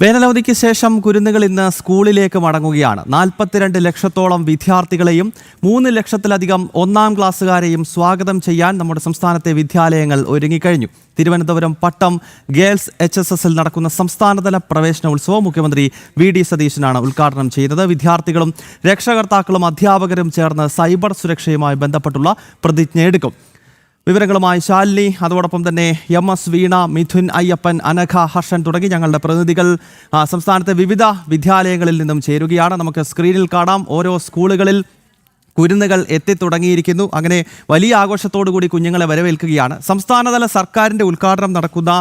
വേനലവധിക്ക് ശേഷം കുരുന്നുകൾ ഇന്ന് സ്കൂളിലേക്ക് മടങ്ങുകയാണ്. 42 ലക്ഷത്തോളം വിദ്യാർത്ഥികളെയും 3 ലക്ഷത്തിലധികം ഒന്നാം ക്ലാസ്സുകാരെയും സ്വാഗതം ചെയ്യാൻ നമ്മുടെ സംസ്ഥാനത്തെ വിദ്യാലയങ്ങൾ ഒരുങ്ങിക്കഴിഞ്ഞു. തിരുവനന്തപുരം പട്ടം ഗേൾസ് HSSൽ നടക്കുന്ന സംസ്ഥാനതല പ്രവേശനോത്സവം മുഖ്യമന്ത്രി VD സതീശനാണ് ഉദ്ഘാടനം ചെയ്തത്. വിദ്യാർത്ഥികളും രക്ഷകർത്താക്കളും അധ്യാപകരും ചേർന്ന് സൈബർ സുരക്ഷയുമായി ബന്ധപ്പെട്ടുള്ള പ്രതിജ്ഞയെടുക്കും. വിവരങ്ങളുമായി ശാലിനി, അതോടൊപ്പം തന്നെ MS വീണ, മിഥുൻ അയ്യപ്പൻ, അനഘ, ഹർഷൻ തുടങ്ങി ഞങ്ങളുടെ പ്രതിനിധികൾ സംസ്ഥാനത്തെ വിവിധ വിദ്യാലയങ്ങളിൽ നിന്നും ചേരുകയാണ്. നമുക്ക് സ്ക്രീനിൽ കാണാം, ഓരോ സ്കൂളുകളിൽ കുരുന്നുകൾ എത്തിത്തുടങ്ങിയിരിക്കുന്നു. അങ്ങനെ വലിയ ആഘോഷത്തോടുകൂടി കുഞ്ഞുങ്ങളെ വരവേൽക്കുകയാണ്. സംസ്ഥാനതല സർക്കാരിൻ്റെ ഉദ്ഘാടനം നടക്കുന്ന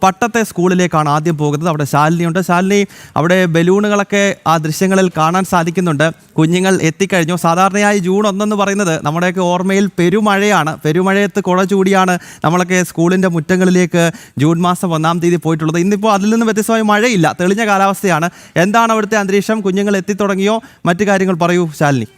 പട്ടത്തെ സ്കൂളിലേക്കാണ് ആദ്യം പോകുന്നത്. അവിടെ ശാലിനിയുണ്ട്. ശാലിനി, അവിടെ ബലൂണുകളൊക്കെ ആ ദൃശ്യങ്ങളിൽ കാണാൻ സാധിക്കുന്നുണ്ട്. കുഞ്ഞുങ്ങൾ എത്തിക്കഴിഞ്ഞു. സാധാരണയായി ജൂൺ 1 എന്ന് പറയുന്നത് നമ്മുടെയൊക്കെ ഓർമ്മയിൽ പെരുമഴയാണ്. പെരുമഴയത്ത് കുട ചൂടിയാണ് നമ്മളൊക്കെ സ്കൂളിൻ്റെ മുറ്റങ്ങളിലേക്ക് ജൂൺ മാസം 1-ാം തീയതി പോയിട്ടുള്ളത്. ഇന്നിപ്പോൾ അതിൽ നിന്ന് വ്യത്യസ്തമായി മഴയില്ല, തെളിഞ്ഞ കാലാവസ്ഥയാണ്. എന്താണ് അവിടുത്തെ അന്തരീക്ഷം? കുഞ്ഞുങ്ങൾ എത്തിത്തുടങ്ങിയോ? മറ്റു കാര്യങ്ങൾ പറയൂ ശാലിനി.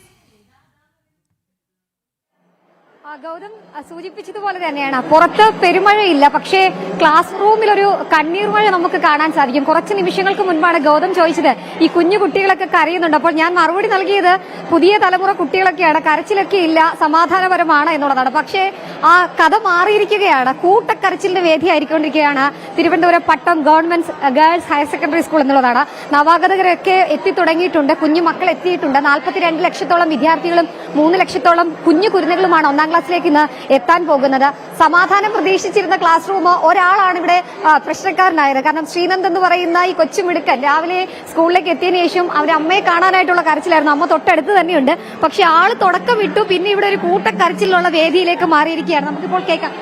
ഗൗതം സൂചിപ്പിച്ചതുപോലെ തന്നെയാണ്, പുറത്ത് പെരുമഴയില്ല, പക്ഷേ ക്ലാസ് റൂമിൽ ഒരു കണ്ണീർ മഴ നമുക്ക് കാണാൻ സാധിക്കും. കുറച്ച് നിമിഷങ്ങൾക്ക് മുൻപാണ് ഗൗതം ചോദിച്ചത് ഈ കുഞ്ഞു കുട്ടികളൊക്കെ കരയുന്നുണ്ട്. അപ്പോൾ ഞാൻ മറുപടി നൽകിയത് പുതിയ തലമുറ കുട്ടികളൊക്കെയാണ്, കരച്ചിലൊക്കെ ഇല്ല, സമാധാനപരമാണ് എന്നുള്ളതാണ്. പക്ഷേ ആ കഥ മാറിയിരിക്കുകയാണ്. കൂട്ടക്കരച്ചിലിന്റെ വേദിയായിരിക്കൊണ്ടിരിക്കുകയാണ് Thiruvananthapuram Pattom government girls higher secondary school എന്നുള്ളതാണ്. നവാഗതരൊക്കെ എത്തിത്തുടങ്ങിയിട്ടുണ്ട്, കുഞ്ഞു മക്കൾ എത്തിയിട്ടുണ്ട്. 42 ലക്ഷത്തോളം വിദ്യാർത്ഥികളും 3 ലക്ഷത്തോളം കുഞ്ഞു കുരുന്നുകളുമാണ് ഒന്നാം ക്ലാസ്സിലേക്ക് ഇന്ന് എത്താൻ പോകുന്നത്. സമാധാനം പ്രതീക്ഷിച്ചിരുന്ന ക്ലാസ് റൂം ഒരാളാണ് ഇവിടെ പ്രശ്നക്കാരനായത്. കാരണം ശ്രീനന്ദ് എന്ന് പറയുന്ന ഈ കൊച്ചുമിടുക്കൻ രാവിലെ സ്കൂളിലേക്ക് എത്തിയതിനു ശേഷം അവരുടെ അമ്മയെ കാണാനായിട്ടുള്ള കരച്ചിലായിരുന്നു. അമ്മ തൊട്ടടുത്ത് തന്നെയുണ്ട്. പക്ഷെ ആള് തുടക്കം വിട്ടു, പിന്നെ ഇവിടെ ഒരു കൂട്ടക്കരച്ചിലുള്ള വേദിയിലേക്ക് മാറിയിരിക്കുകയാണ്. നമുക്കിപ്പോൾ കേൾക്കാം.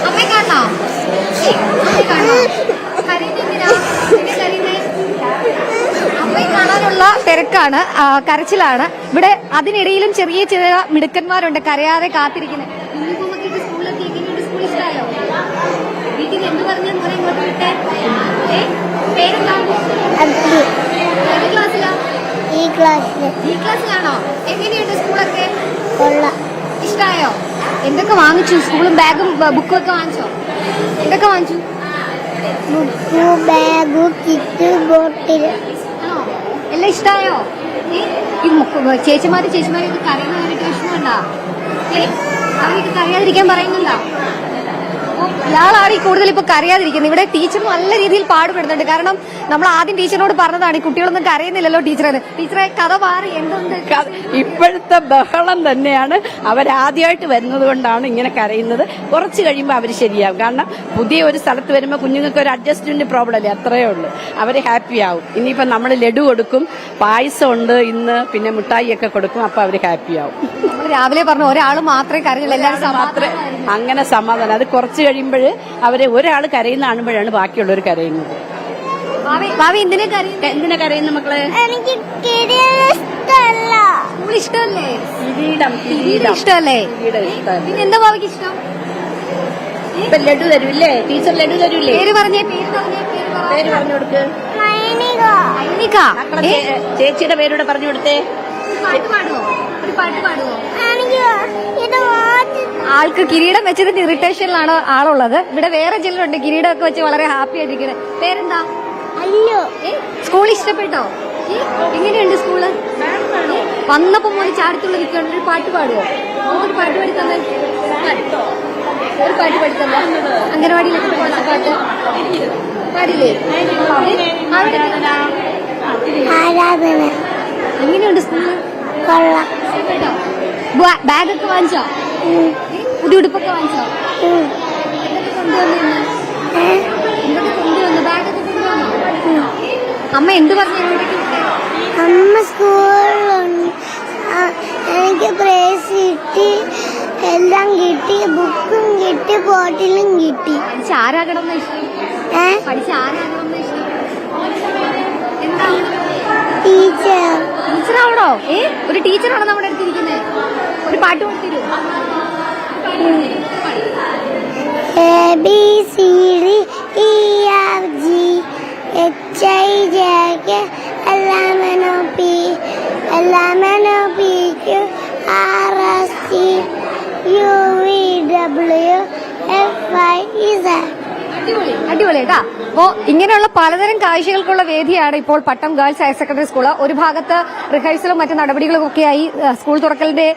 അമ്മയെ കാണോ? അമ്മയെ കാണാനുള്ള തിരക്കാണ്, കരച്ചിലാണ് ഇവിടെ. അതിനിടയിലും ചെറിയ ചെറിയ മിടുക്കന്മാരുണ്ട് കരയാതെ കാത്തിരിക്കുന്നത്. സ്കൂളിലൊക്കെ എങ്ങനെയുണ്ട്? സ്കൂൾ ഇഷ്ടമായോ? വീട്ടിൽ എന്ത് പറഞ്ഞു ഈ ക്ലാസ്സിലാണോ? എങ്ങനെയുണ്ട് സ്കൂളൊക്കെ? ഇഷ്ടമായോ? എന്തൊക്കെ വാങ്ങിച്ചു? സ്കൂളും ബാഗും ബുക്കും ഒക്കെ വാങ്ങിച്ചോ? എന്തൊക്കെ വാങ്ങിച്ചു? ബാഗ്, കിറ്റ്, ബോട്ടിൽ എല്ലാം ഇഷ്ടായോ? ഈ ചേച്ചിമാര് കരയുന്നതിനൊക്കെ വിഷമമുണ്ടോ? അവർക്ക് കരയാതിരിക്കാൻ പറയുന്നുണ്ടോ? ഇയാളാണ് ഈ കൂടുതൽ ഇപ്പൊ കരയാതിരിക്കുന്നത്. ഇവിടെ ടീച്ചർ നല്ല രീതിയിൽ പാടുപെടുന്നുണ്ട്. കാരണം നമ്മൾ ആദ്യം ടീച്ചറിനോട് പറഞ്ഞതാണ്, ഈ കുട്ടികളൊന്നും കരയുന്നില്ലല്ലോ ടീച്ചറെ കഥ മാറി. എന്തുണ്ട് ഇപ്പോഴത്തെ ബഹളം തന്നെയാണ്. അവരാദ്യമായിട്ട് വരുന്നത് കൊണ്ടാണ് ഇങ്ങനെ കരയുന്നത്. കുറച്ച് കഴിയുമ്പോൾ അവർ ശരിയാവും. കാരണം പുതിയ ഒരു സ്ഥലത്ത് വരുമ്പോൾ കുഞ്ഞുങ്ങൾക്ക് ഒരു അഡ്ജസ്റ്റ്മെന്റ് പ്രോബ്ലം അല്ലേ, അത്രയേ ഉള്ളൂ. അവർ ഹാപ്പി ആവും. ഇനിയിപ്പോൾ നമ്മൾ ലഡു കൊടുക്കും, പായസം ഉണ്ട് ഇന്ന്, പിന്നെ മിഠായി ഒക്കെ കൊടുക്കും. അപ്പൊ അവർ ഹാപ്പി ആവും. രാവിലെ പറഞ്ഞു ഒരാൾ മാത്രമേ കരഞ്ഞുള്ളൂ, എല്ലാവരും മാത്രമേ അങ്ങനെ സമാധാനം. അത് കുറച്ച് കഴിയുമ്പോൾ അവരെ ഒരാൾ കരയുന്ന കാണുമ്പോഴാണ് ബാക്കിയുള്ളവർ കരയുന്നത്. എന്തിനാ കരയുന്ന മക്കളെ? എനിക്ക് ഇഷ്ടമല്ലേ? ഇഷ്ടമല്ലേ? പിന്നെ എന്താ ഭാവിക്ക് ഇഷ്ടം? ഇപ്പൊ ലഡു തരൂല്ലേ? ടീച്ചർ ലഡു തരൂല്ലേ? പേര് പറഞ്ഞു കൊടുക്ക്. ചേച്ചിയുടെ പേരൂടെ പറഞ്ഞു കൊടുത്തേ. പാട്ട് പാടുവോ? ഒരു പാട്ട് പാടുവോ? ആൾക്ക് കിരീടം വെച്ചതിന്റെ ഇറിറ്റേഷനിലാണ് ആളുള്ളത്. ഇവിടെ വേറെ ചിലരുണ്ട് കിരീടമൊക്കെ വെച്ച് വളരെ ഹാപ്പി ആയിട്ടിരിക്കുന്നത്. പേരെന്താ? അല്ലോ. സ്കൂൾ ഇഷ്ടപ്പെട്ടോ? എങ്ങനെയുണ്ട് സ്കൂള്? വന്നപ്പോ മോളി ചാടത്തുള്ള നിൽക്കുകയാണ്. ഒരു പാട്ട് പാടുവോ? ഒരു പാട്ട് പാടി തന്നെ. ഒരു പാട്ട് പാടി തന്നെ. അംഗനവാടിയിലേക്ക് പോകുന്ന പാട്ട് പാടില്ലേ? ആരാധന. എങ്ങനെയുണ്ട് സ്കൂള്? ബാഗൊക്കെ വാങ്ങിച്ചോ? പുതിയ ഉടുപ്പൊക്കെ വാങ്ങിച്ചോ? കൊണ്ടുവന്നു ബാഗൊക്കെ കൊണ്ടുവന്നോ? അമ്മ എന്ത് പറഞ്ഞു? അമ്മ സ്കൂളിലുണ്ട്. എനിക്ക് പ്രൈസ് കിട്ടി, എല്ലാം കിട്ടി, ബുക്കും കിട്ടി, ബോട്ടിലും കിട്ടി. പഠിച്ച് ആരാകണം ഇഷ്ടം? പഠിച്ച് ആരാകണം ഇഷ്ടം? എന്താ? ടീച്ചറാവണോ? ഒരു ടീച്ചറാണോ നമ്മുടെ അടുത്തിരിക്കുന്നത്? ഒരു പാട്ട് കൊടുത്തിരൂ. ABCD EFG HIJ LMNOP RST UVW 5 Z. അടിപൊളി കേട്ടാ. അപ്പോ ഇങ്ങനെയുള്ള പലതരം കാഴ്ചകൾക്കുള്ള വേദിയാണ് ഇപ്പോൾ പട്ടം ഗേൾസ് ഹയർ സെക്കൻഡറി സ്കൂൾ. ഒരു ഭാഗത്ത് റിഹേഴ്സലും മറ്റു നടപടികളും ഒക്കെയായി സ്കൂൾ തുറക്കലിന്റെ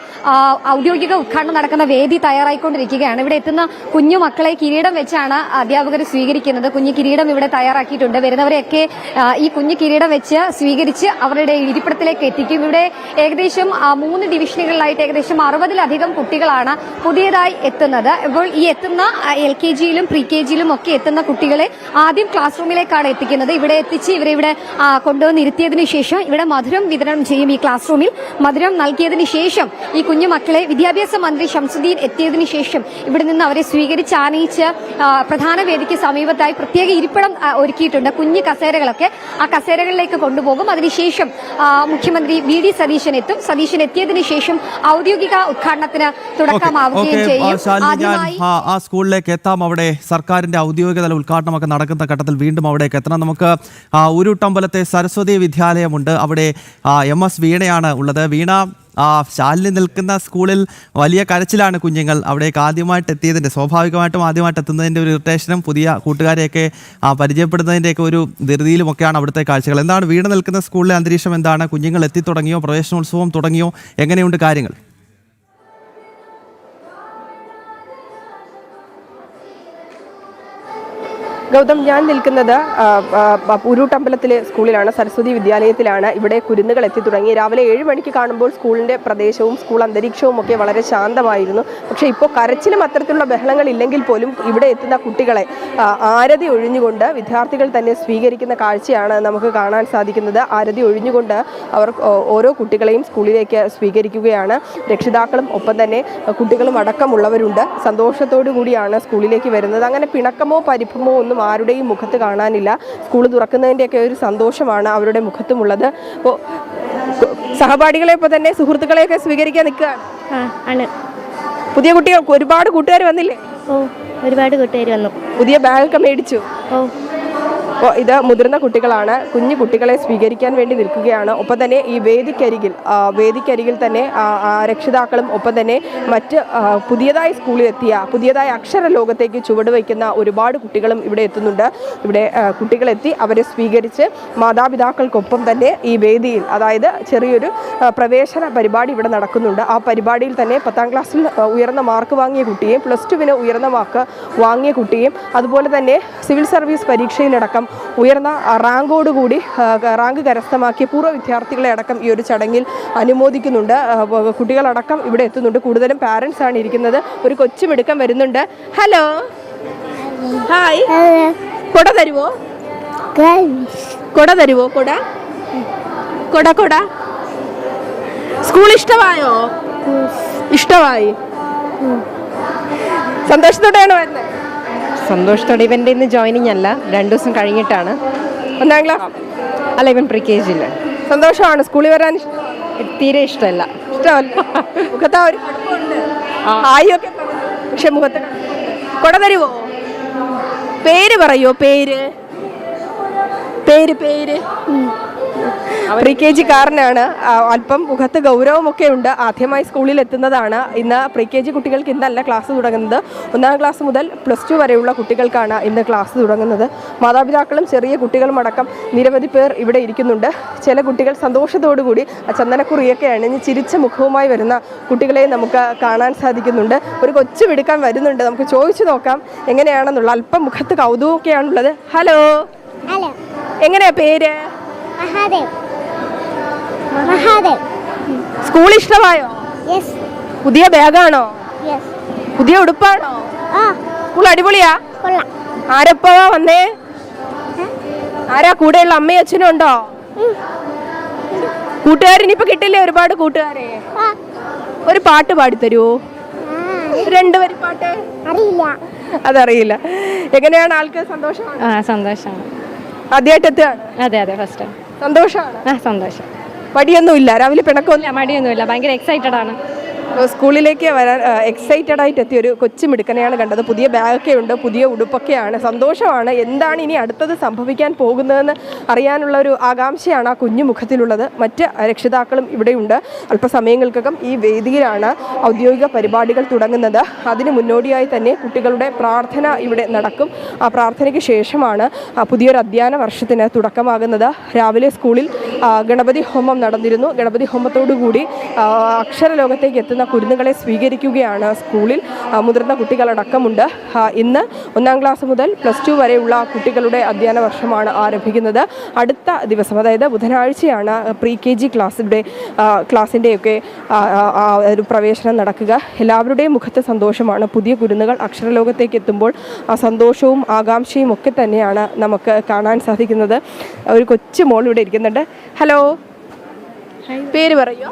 ഔദ്യോഗിക ഉദ്ഘാടനം നടക്കുന്ന വേദി തയ്യാറായിക്കൊണ്ടിരിക്കുകയാണ്. ഇവിടെ എത്തുന്ന കുഞ്ഞു മക്കളെ കിരീടം വെച്ചാണ് അധ്യാപകർ സ്വീകരിക്കുന്നത്. കുഞ്ഞു കിരീടം ഇവിടെ തയ്യാറാക്കിയിട്ടുണ്ട്. വരുന്നവരെയൊക്കെ ഈ കുഞ്ഞു കിരീടം വെച്ച് സ്വീകരിച്ച് അവരുടെ ഇരിപ്പിടത്തിലേക്ക് എത്തിക്കും. ഇവിടെ ഏകദേശം 3 ഡിവിഷനുകളിലായിട്ട് ഏകദേശം 60-ലധികം കുട്ടികളാണ് പുതിയതായി എത്തുന്നത്. ഇപ്പോൾ ഈ എത്തുന്ന LKG-യിലും പ്രീ-KG-യിലും ഒക്കെ എത്തുന്ന കുട്ടികളെ ആദ്യം ക്ലാസ് റൂമിലേക്കാണ് എത്തിക്കുന്നത്. ഇവിടെ എത്തിച്ച് ഇവിടെ കൊണ്ടുവന്ന് ഇരുത്തിയതിനു ശേഷം ഇവിടെ മധുരം വിതരണം ചെയ്യും. ഈ ക്ലാസ് റൂമിൽ മധുരം നൽകിയതിനു ശേഷം ഈ കുഞ്ഞു മക്കളെ വിദ്യാഭ്യാസ മന്ത്രി ഷംസുദ്ദീൻ എത്തിയതിനു ശേഷം ഇവിടെ നിന്ന് അവരെ സ്വീകരിച്ച് ആനയിച്ച് പ്രധാന വേദിക്ക് സമീപത്തായി പ്രത്യേക ഇരിപ്പിടം ഒരുക്കിയിട്ടുണ്ട്. കുഞ്ഞു കസേരകളൊക്കെ ആ കസേരകളിലേക്ക് കൊണ്ടുപോകും. അതിനുശേഷം മുഖ്യമന്ത്രി VD സതീശൻ എത്തും. സതീശൻ എത്തിയതിനു ശേഷം ഔദ്യോഗിക ഉദ്ഘാടനത്തിന് തുടക്കമാവുകയും ചെയ്യും. ആ സ്കൂളിലേക്ക് എത്താം. അവിടെ സർക്കാരിന്റെ ഔദ്യോഗികതല ഉദ്ഘാടനമൊക്കെ നടക്കുന്ന ഘട്ടത്തിൽ വീണ്ടും അവിടേക്ക് എത്തണം. നമുക്ക് ഉരുട്ടമ്പലത്തെ സരസ്വതി വിദ്യാലയമുണ്ട്. അവിടെ MS വീണയാണ് ഉള്ളത്. വീണ, ശാലിനി നിൽക്കുന്ന സ്കൂളിൽ വലിയ കരച്ചിലാണ് കുഞ്ഞുങ്ങൾ. അവിടേക്ക് ആദ്യമായിട്ട് എത്തിയതിൻ്റെ സ്വാഭാവികമായിട്ടും ആദ്യമായിട്ട് എത്തുന്നതിൻ്റെ ഒരു ഇറിറ്റേഷനും പുതിയ കൂട്ടുകാരെയൊക്കെ പരിചയപ്പെടുന്നതിൻ്റെയൊക്കെ ഒരു ധൃതിയിലുമൊക്കെയാണ് അവിടുത്തെ കാഴ്ചകൾ. എന്താണ് വീണ നിൽക്കുന്ന സ്കൂളിലെ അന്തരീക്ഷം? എന്താണ്? കുഞ്ഞുങ്ങൾ എത്തിത്തുടങ്ങിയോ? പ്രവേശനോത്സവം തുടങ്ങിയോ? എങ്ങനെയുണ്ട് കാര്യങ്ങൾ? ഗൗതം, ഞാൻ നിൽക്കുന്നത് ഉരുട്ടമ്പലത്തിലെ സ്കൂളിലാണ്, സരസ്വതി വിദ്യാലയത്തിലാണ്. ഇവിടെ കുരുന്നുകൾ എത്തി തുടങ്ങി. രാവിലെ 7 മണിക്ക് കാണുമ്പോൾ സ്കൂളിൻ്റെ പ്രദേശവും സ്കൂൾ അന്തരീക്ഷവും ഒക്കെ വളരെ ശാന്തമായിരുന്നു. പക്ഷേ ഇപ്പോൾ കരച്ചിലും അത്തരത്തിലുള്ള ബഹളങ്ങൾ ഇല്ലെങ്കിൽ പോലും ഇവിടെ എത്തുന്ന കുട്ടികളെ ആരതി ഒഴിഞ്ഞുകൊണ്ട് വിദ്യാർത്ഥികൾ തന്നെ സ്വീകരിക്കുന്ന കാഴ്ചയാണ് നമുക്ക് കാണാൻ സാധിക്കുന്നത്. ആരതി ഒഴിഞ്ഞുകൊണ്ട് അവർ ഓരോ കുട്ടികളെയും സ്കൂളിലേക്ക് സ്വീകരിക്കുകയാണ്. രക്ഷിതാക്കളും ഒപ്പം തന്നെ കുട്ടികളും അടക്കമുള്ളവരുണ്ട്. സന്തോഷത്തോടു കൂടിയാണ് സ്കൂളിലേക്ക് വരുന്നത്. അങ്ങനെ പിണക്കമോ പരിഭമോ ഒന്നും ആരുടെയും മുഖത്ത് കാണാനില്ല. സ്കൂൾ തുറക്കുന്നതിൻ്റെയൊക്കെ ഒരു സന്തോഷമാണ് അവരുടെ മുഖത്തുമുള്ളത്. അപ്പോൾ സഹപാഠികളെ ഇപ്പോൾ തന്നെ സുഹൃത്തുക്കളെയൊക്കെ സ്വീകരിക്കാൻ നിൽക്കുകയാണ്. പുതിയ കുട്ടികൾ ഒരുപാട് കൂട്ടുകാർ വന്നില്ലേ? ഒരുപാട് കൂട്ടുകാർ വന്നു. പുതിയ ബാഗൊക്കെ മേടിച്ചു? അപ്പോൾ ഇത് മുതിർന്ന കുട്ടികളാണ്. കുഞ്ഞു കുട്ടികളെ സ്വീകരിക്കാൻ വേണ്ടി നിൽക്കുകയാണ്. ഒപ്പം തന്നെ ഈ വേദിക്കരികിൽ തന്നെ രക്ഷിതാക്കളും ഒപ്പം തന്നെ മറ്റ് പുതിയതായി സ്കൂളിലെത്തിയ പുതിയതായി അക്ഷര ലോകത്തേക്ക് ചുവടുവയ്ക്കുന്ന ഒരുപാട് കുട്ടികളും ഇവിടെ എത്തുന്നുണ്ട്. ഇവിടെ കുട്ടികളെത്തി അവരെ സ്വീകരിച്ച് മാതാപിതാക്കൾക്കൊപ്പം തന്നെ ഈ വേദിയിൽ, അതായത് ചെറിയൊരു പ്രവേശന പരിപാടി ഇവിടെ നടക്കുന്നുണ്ട്. ആ പരിപാടിയിൽ തന്നെ 10ാം ക്ലാസ്സിൽ ഉയർന്ന മാർക്ക് വാങ്ങിയ കുട്ടിയും +2-ന് ഉയർന്ന മാർക്ക് വാങ്ങിയ കുട്ടിയും അതുപോലെ തന്നെ സിവിൽ സർവീസ് പരീക്ഷയിലടക്കം ഉയർന്ന റാങ്കോടുകൂടി റാങ്ക് കരസ്ഥമാക്കിയ പൂർവ്വ വിദ്യാർത്ഥികളെ അടക്കം ഈ ഒരു ചടങ്ങിൽ അനുമോദിക്കുന്നുണ്ട്. കുട്ടികളടക്കം ഇവിടെ എത്തുന്നുണ്ട്. കൂടുതലും പാരൻസ് ആണ് ഇരിക്കുന്നത്. ഒരു കൊച്ചുമിടുക്കം വരുന്നുണ്ട്. Hello, hi. കൊട തരുവോ? കൊട തരുവോ? കൊട കൊട കൊട സ്കൂൾ ഇഷ്ടമായോ? ഇഷ്ടമായി. സന്തോഷത്തോടെയാണ് വരുന്നത്? സന്തോഷത്തോടെ. ഇവൻ്റെ ഇന്ന് ജോയിനിങ് അല്ല, 2 ദിവസം കഴിഞ്ഞിട്ടാണ്. 1ാം ക്ലാസ് അല്ല, ഇവൻ പ്രീ-KG-യിൽ. സന്തോഷമാണ്. സ്കൂളിൽ വരാൻ തീരെ ഇഷ്ടമല്ല. മുഖത്ത് ഒരു ഹായ് ഒക്കെ, പക്ഷെ മുഖത്ത്. കൊട തരുവോ? പേര് പറയോ? പേര് പ്രീ-KG-കാരനാണ്. അല്പം മുഖത്ത് ഗൗരവമൊക്കെ ഉണ്ട്. ആദ്യമായി സ്കൂളിൽ എത്തുന്നതാണ്. ഇന്ന് പ്രീ-KG കുട്ടികൾക്ക് ഇന്നല്ല ക്ലാസ് തുടങ്ങുന്നത്. 1ാം ക്ലാസ് മുതൽ +2 വരെയുള്ള കുട്ടികൾക്കാണ് ഇന്ന് ക്ലാസ് തുടങ്ങുന്നത്. മാതാപിതാക്കളും ചെറിയ കുട്ടികളും അടക്കം നിരവധി പേർ ഇവിടെ ഇരിക്കുന്നുണ്ട്. ചില കുട്ടികൾ സന്തോഷത്തോടു കൂടി ചന്ദനക്കുറിയൊക്കെ അണിഞ്ഞ് ചിരിച്ച മുഖവുമായി വരുന്ന കുട്ടികളെ നമുക്ക് കാണാൻ സാധിക്കുന്നുണ്ട്. ഒരു കൊച്ചു മിടുക്കാൻ വരുന്നുണ്ട്. നമുക്ക് ചോദിച്ചു നോക്കാം എങ്ങനെയാണെന്നുള്ള. അല്പം മുഖത്ത് കൗതുകമൊക്കെയാണുള്ളത്. ഹലോ, എങ്ങനെയാ പേര്? മഹാദേവ്. സ്കൂൾ ഇഷ്ടമായോ? പുതിയ ബാഗാണോ? പുതിയ ഉടുപ്പാണോ? സ്കൂൾ അടിപൊളിയാ? ആരപ്പാ വന്നേ? ആരാ കൂടെയുള്ള അമ്മയും അച്ഛനും ഉണ്ടോ? കൂട്ടുകാരിനിപ്പോ കിട്ടില്ലേ ഒരുപാട് കൂട്ടുകാരെ? ഒരു പാട്ട് പാടിത്തരുവോ? 2 വരി പാട്ട്? അതറിയില്ല. എങ്ങനെയാണ് ആൾക്ക്? സന്തോഷമാണ്. സന്തോഷമാണ്. ആദ്യമായിട്ട് എത്തുകയാണ്? അതെ, ഫസ്റ്റ് ടൈം. സന്തോഷമാണ്? സന്തോഷം. മടിയൊന്നുമില്ല? രാവിലെ പിണക്കമൊന്നും? മടിയൊന്നുമില്ല. ഭയങ്കര എക്സൈറ്റഡ് ആണ്. സ്കൂളിലേക്ക് വരാൻ എക്സൈറ്റഡ് ആയിട്ട് എത്തിയ ഒരു കൊച്ചു മിടുക്കനെയാണ് കണ്ടത്. പുതിയ ബാഗൊക്കെ ഉണ്ട്, പുതിയ ഉടുപ്പൊക്കെയാണ്, സന്തോഷമാണ്. എന്താണ് ഇനി അടുത്തത് സംഭവിക്കാൻ പോകുന്നതെന്ന് അറിയാനുള്ള ഒരു ആകാംക്ഷയാണ് ആ കുഞ്ഞു മുഖത്തിലുള്ളത്. മറ്റ് രക്ഷിതാക്കളും ഇവിടെയുണ്ട്. അല്പസമയങ്ങൾക്കകം ഈ വേദിയിലാണ് ഔദ്യോഗിക പരിപാടികൾ തുടങ്ങുന്നത്. അതിന് മുന്നോടിയായി തന്നെ കുട്ടികളുടെ പ്രാർത്ഥന ഇവിടെ നടക്കും. ആ പ്രാർത്ഥനയ്ക്ക് ശേഷമാണ് പുതിയൊരു അധ്യയന വർഷത്തിന് തുടക്കമാകുന്നത്. രാവിലെ സ്കൂളിൽ ഗണപതി ഹോമം നടന്നിരുന്നു. ഗണപതി ഹോമത്തോടുകൂടി അക്ഷരലോകത്തേക്ക് എത്തുന്ന കുരുന്നുകളെ സ്വീകരിക്കുകയാണ് സ്കൂളിൽ. മുതിർന്ന കുട്ടികളടക്കമുണ്ട്. ഇന്ന് 1-ാം ക്ലാസ് മുതൽ +2 വരെയുള്ള കുട്ടികളുടെ അധ്യയന വർഷമാണ് ആരംഭിക്കുന്നത്. അടുത്ത ദിവസം, അതായത് ബുധനാഴ്ചയാണ് പ്രീ KG ക്ലാസ്സിൻ്റെയൊക്കെ ഒരു പ്രവേശനം നടക്കുക. എല്ലാവരുടെയും മുഖത്ത് സന്തോഷമാണ്. പുതിയ കുരുന്നുകൾ അക്ഷരലോകത്തേക്ക് എത്തുമ്പോൾ ആ സന്തോഷവും ആകാംക്ഷയും ഒക്കെ തന്നെയാണ് നമുക്ക് കാണാൻ സാധിക്കുന്നത്. ഒരു കൊച്ചു മോൾ ഇവിടെ ഇരിക്കുന്നുണ്ട്. ഹലോ, പേര് പറയോ?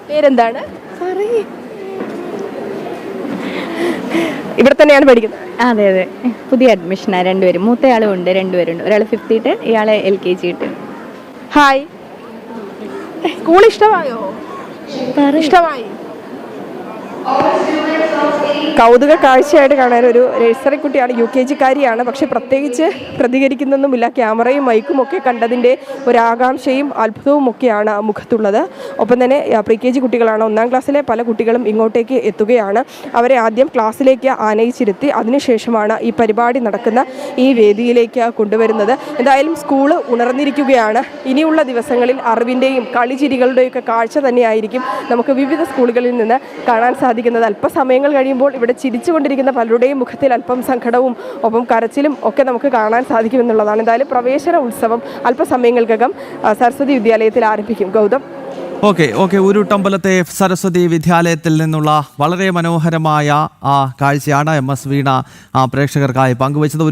പേരെന്താണ്? ഇവിടെ തന്നെയാണ് പഠിക്കുന്നത്? അതെ അതെ, പുതിയ അഡ്മിഷനാണ്. രണ്ടുപേരും, മൂത്തയാളും ഉണ്ട്, രണ്ടുപേരുണ്ട്. ഒരാൾ 5th ഇട്ട്, ഇയാളെ LKG ഇട്ട്. ഹായ്, സ്കൂൾ ഇഷ്ടമായോ? ഇഷ്ടമായി. കൗതുക കാഴ്ചയായിട്ട് കാണാൻ ഒരു നഴ്സറി കുട്ടിയാണ്, UKG കാരിയാണ്. പക്ഷെ പ്രത്യേകിച്ച് പ്രതികരിക്കുന്നൊന്നുമില്ല. ക്യാമറയും മൈക്കും ഒക്കെ കണ്ടതിൻ്റെ ഒരു ആകാംക്ഷയും അത്ഭുതവും ഒക്കെയാണ് മുഖത്തുള്ളത്. ഒപ്പം തന്നെ പ്രീ KG കുട്ടികളാണ്. 1-ാം ക്ലാസ്സിലെ പല കുട്ടികളും ഇങ്ങോട്ടേക്ക് എത്തുകയാണ്. അവരെ ആദ്യം ക്ലാസ്സിലേക്ക് ആനയിച്ചിരുത്തി അതിനുശേഷമാണ് ഈ പരിപാടി നടക്കുന്ന ഈ വേദിയിലേക്ക് കൊണ്ടുവരുന്നത്. എന്തായാലും സ്കൂള് ഉണർന്നിരിക്കുകയാണ്. ഇനിയുള്ള ദിവസങ്ങളിൽ അറിവിൻ്റെയും കളിചിരികളുടെയൊക്കെ കാഴ്ച തന്നെയായിരിക്കും നമുക്ക് വിവിധ സ്കൂളുകളിൽ നിന്ന് കാണാൻ സാധിക്കുന്നത്. അല്പസമയങ്ങൾ കഴിയുമ്പോൾ ഇവിടെ ചിരിച്ചുകൊണ്ടിരിക്കുന്ന പലരുടെയും മുഖത്തിൽ അല്പം സങ്കടവും ഒപ്പം കരച്ചിലും ഒക്കെ നമുക്ക് കാണാൻ സാധിക്കുമെന്നുള്ളതാണ്. എന്തായാലും പ്രവേശന ഉത്സവം അല്പസമയങ്ങൾക്കകം സരസ്വതി വിദ്യാലയത്തിൽ ആരംഭിക്കും. ഗൗതം. ഓക്കെ ഉരുട്ടമ്പലത്തെ സരസ്വതി വിദ്യാലയത്തിൽ നിന്നുള്ള വളരെ മനോഹരമായ കാഴ്ചയാണ് MS വീണ പ്രേക്ഷകർക്കായി പങ്കുവച്ചത്.